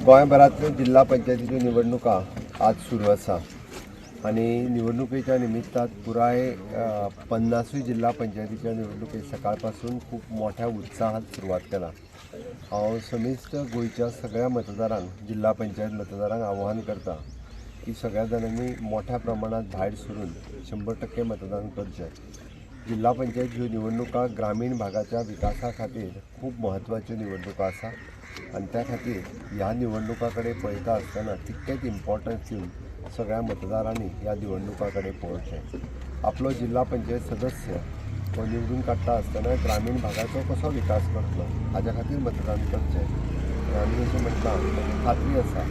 गोंयभरांतल्यो जिल्हा पंचायतीच्यो निवडणुका आज सुरू आसा आनी निवडणुकेच्या निमित्तात पुराय 50 जिल्हा पंचायतीच्या निवडणुके सकाळ पासून खूप मोठ्या उत्साहात सुरवात केला। हांव समेस्त गोंयच्या सगळ्या मतदारांक जिल्हा पंचायत मतदारांक आव्हान करता की सगळ्या जाणांनी मोठ्या प्रमाणात भायर सरून 100% मतदान करचें। जिल्हा पंचायत ह्यो निवडणुका ग्रामीण भागाच्या विकासा खातीर खूप म्हत्वाच्यो निवडणुका आसा आनी त्या खातीर ह्या निवडणुका कडेन पळयता आसतना तितकेच इम्पॉर्टन्स दिवन सगळ्या मतदारांनी ह्या निवडणुका कडेन पळोवचें। आपलो जिल्हा पंचायत सदस्य हो निवडून काडटा आसतना ग्रामीण भागाचो कसो विकास करतलो हाच्या खातीर मतदान करचें। आमी अशें म्हणटा म्हाका खात्री आसा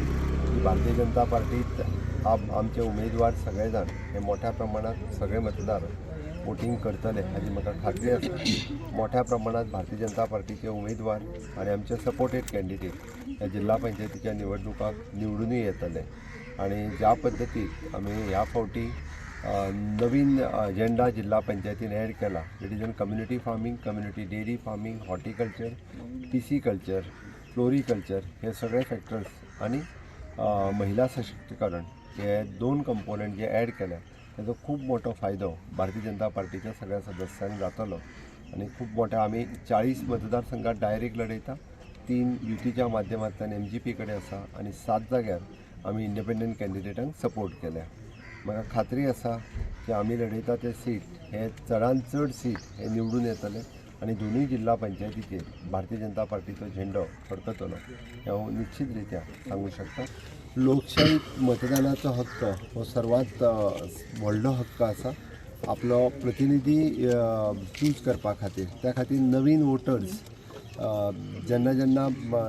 की भारतीय जनता पार्टीत आमचे उमेदवार सगळे जाण हे मोठ्या प्रमाणात सगळे मतदार वोटिंग करतले हाची म्हाका खात्री आसा। मोठ्या प्रमाणात भारतीय जनता पार्टीचे उमेदवार आनी आमचे सपोर्टेड कॅन्डिडेट ह्या जिल्हा पंचायतीच्या निवडणुकाक निवडूनय येतले आनी ज्या पद्दतीन आमी ह्या फावटी नवीन एजेंडा जिल्हा पंचायतीन एड केला, it is on community farming, community dairy farming, horticulture, pisciculture, floriculture हे सगळे फॅक्टर्स आनी महिला सशक्तीकरण हे 2 कंपोनंट जे एड केले ताजो खूप मोठो फायदो भारतीय जनता पार्टीच्या सगळ्या सदस्यांक जातलो आनी खूप मोठ्या आमी 40 मतदारसंघात डायरेक्ट लढयता, 3 युतीच्या माध्यमांतल्यान MGP कडेन आसा आनी 7 जाग्यार आमी इंडिपेंडंट कॅन्डिडेटांक सपोर्ट केल्या। म्हाका खात्री आसा की आमी लढयता ते सीट हे चडांत चड सीट हे निवडून येतले आनी दोनूय जिल्हा पंचायतीचेर भारतीय जनता पार्टीचो झेंडो फडकतलो हें हांव निश्चित रित्या सांगूं शकता। लोकशाही मतदानाचो हक्क हो सर्वात व्हडलो हक्क आसा आपलो प्रतिनिधी चूज करपा खातीर। त्या खातीर नवीन वोटर्स जेन्ना जेन्ना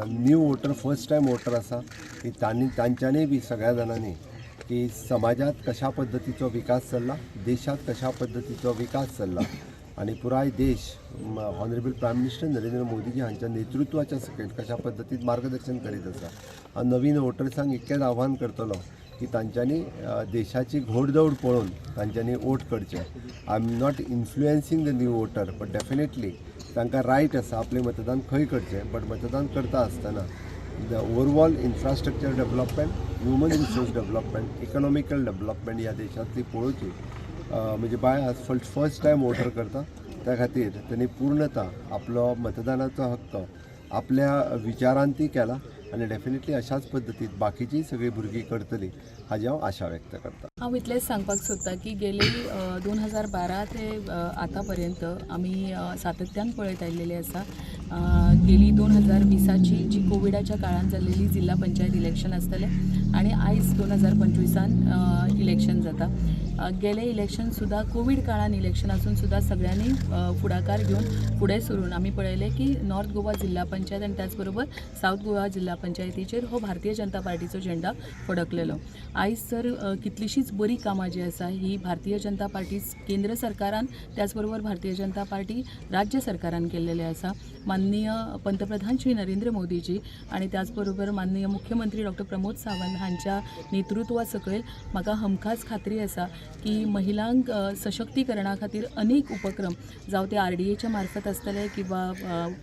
new voter first time voter आसा की तांच्यांनी बी सगळ्या जाणांनी की समाजात कशा पद्दतीचो विकास चल्ला, देशात कशा पद्दतीचो विकास चल्ला आनी पुराय देश honourable prime minister Narendra Modiji हांच्या नेतृत्वाच्या सकयल कशा पद्दतीन मार्गदर्शन करीत आसा। हांव नवीन वोटर्सांक इतकेंच आव्हान करतलो की तांच्यांनी देशाची घोडदौड पळोवन तांच्यांनी वोट करचें। I am not influencing the new voter but definitely तांकां रायट आसा आपलें मतदान खंय करचें, बट मतदान करता आसतना the overall infrastructure development, human resource development, economical development ह्या देशांतली पळोवची। म्हणजे बाय आज फर्स्ट टायम वोटर करता त्या खातीर त्यांनी पूर्णता आपलो मतदानाचो हक्क आपल्या विचारांती केला आनी डेफिनेटली अशाच पद्दतीन बाकीची सगळी भुरगीं करतली हाची हांव आशा व्यक्त करता। हांव इतलेंच सांगपाक सोदतां की गेली 2012 ते आतां पर्यंत आमी सातत्यान पळयत आयिल्लेले आसा। गेली 2020ची जी कोविडाच्या काळान जाल्लेली जिल्हा पंचायत इलेक्शन आसतलें आनी आयज 2025 इलेक्शन जाता। गेले इलेक्शन सुद्धा कोविड काळान इलेक्शन आसून सुद्धा सगळ्यांनी फुडाकार घेवन फुडें सरून आमी पळयलें की नॉर्थ गोवा जिल्हा पंचायत आनी त्याच बरोबर साऊथ गोवा जिल्हा पंचायतीचेर हो भारतीय जनता पार्टीचो झेंडा फडकलेलो। आयज तर कितलीशीच बरी कामां जी आसा ही भारतीय जनता पार्टी केंद्र सरकारान त्याच बरोबर भारतीय जनता पार्टी राज्य सरकारान केल्लेले आसा। माननीय पंतप्रधान श्री नरेंद्र मोदीजी आनी त्याच बरोबर माननीय मुख्यमंत्री डॉक्टर प्रमोद सावंत हांच्या नेतृत्वा सकयल म्हाका हमखास खात्री आसा की महिलांक सशक्तीकरणा खातीर अनेक उपक्रम जावं ते RDAच्या मार्फत आसतले किंवा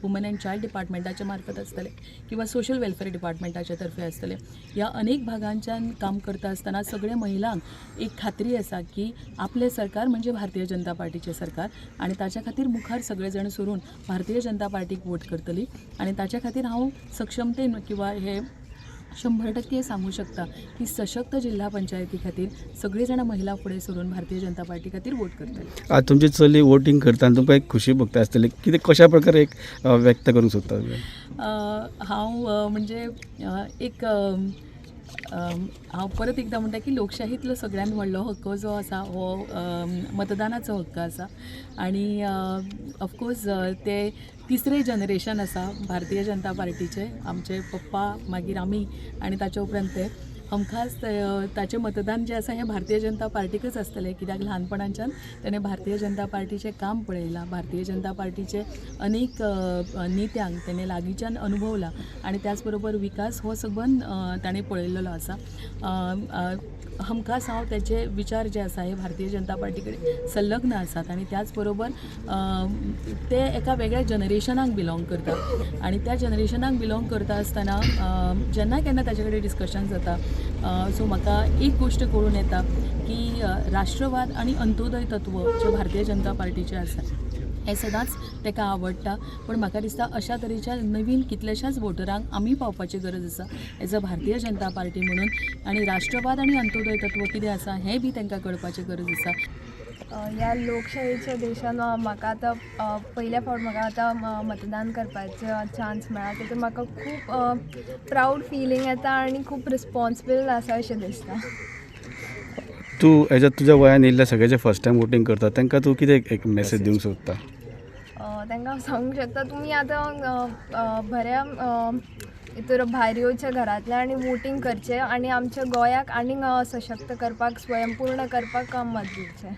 वुमन अँड चायल्ड डिपार्टमेंटाच्या मार्फत आसतले किंवा सोशल वेलफेअर डिपार्टमेंटाच्या तर्फे आसतले। ह्या अनेक भागांच्यान काम करता आसतना सगळे महिलांक एक खात्री आसा की आपले सरकार म्हणजे भारतीय जनता पार्टीचे सरकार आनी ताच्या खातीर मुखार सगळे जाण सरून भारतीय जनता पार्टीक वोट करतली आनी ताच्या खातीर हांव सक्षमतेन किंवा हे 100% सांगू शकता की सशक्त जिल्हा पंचायती खातीर सगळी जाणां महिला फुडें सरून भारतीय जनता पार्टी खातीर वोट करतली। आज तुमची चली वोटिंग करता तुमकां एक खुशी भोगता आसतली, कितें कशा प्रकारे एक व्यक्त करूंक सोदता? हांव म्हणजे एक हांव परत एकदां म्हणटा की लोकशाहीतलो सगळ्यात व्हडलो हक्क जो आसा हो मतदानाचो हक्क आसा आनी ऑफकोर्स ते तिसरे जनरेशन आसा भारतीय जनता पार्टीचे, आमचे पप्पा मागीर आमी आनी ताचे उपरांत ते हमखास ताचें मतदान जें आसा हें भारतीय जनता पार्टीकच आसतलें, कित्याक ल्हानपणाच्यान ताणें भारतीय जनता पार्टीचें काम पळयलां, भारतीय जनता पार्टीचे अनेक नेत्यांक ताणें लागींच्यान अनुभवला आनी त्याच बरोबर विकास हो सबंद ताणें पळयल्लो आसा. हमखास हांव तेचे विचार जे आसा हे भारतीय जनता पार्टी कडेन संलग्न आसात आनी त्याच बरोबर ते एका वेगळ्या जनरेशनाक बिलॉंग करता आनी त्या जनरेशनाक बिलॉंग करता आसतना जेन्ना केन्ना ताचे कडेन डिस्कशन जाता सो म्हाका एक गोश्ट कळून येता की राष्ट्रवाद आनी अंत्योदय तत्व जे भारतीय जनता पार्टीचे आसा हें सदांच ताका आवडटा. पण म्हाका दिसता अशा तरेच्या नवीन कितल्याशाच वोटरांक आमी पावपाची गरज आसा as a Bharatiya Janata party म्हणून आनी राष्ट्रवाद आनी अंत्योदय तत्व कितें आसा हें बी तांकां कळपाची गरज आसा. ह्या लोकशायेच्या देशान म्हाका आतां पयल्या फावट म्हाका आतां मतदान करपाचो चान्स मेळ्ळा तातूंत म्हाका खूब प्रावड फिलींग येता आनी खूब रिस्पॉन्सिबल आसा अशें दिसता. तूं हेज्या तुज्या वयान येयल्ल्या सगळे जे फर्स्ट टायम वोटींग करता तांकां तूं कितें एक मेसेज दिवंक सोदता? तांकां सांगूंक शकता तुमी आतां बऱ्या भितर भायर येवचे घरांतल्यान आनी वोटींग करचें आनी आमच्या गोंयाक आनीक सशक्त करपाक स्वयंपूर्ण करपाक मत दिवचें.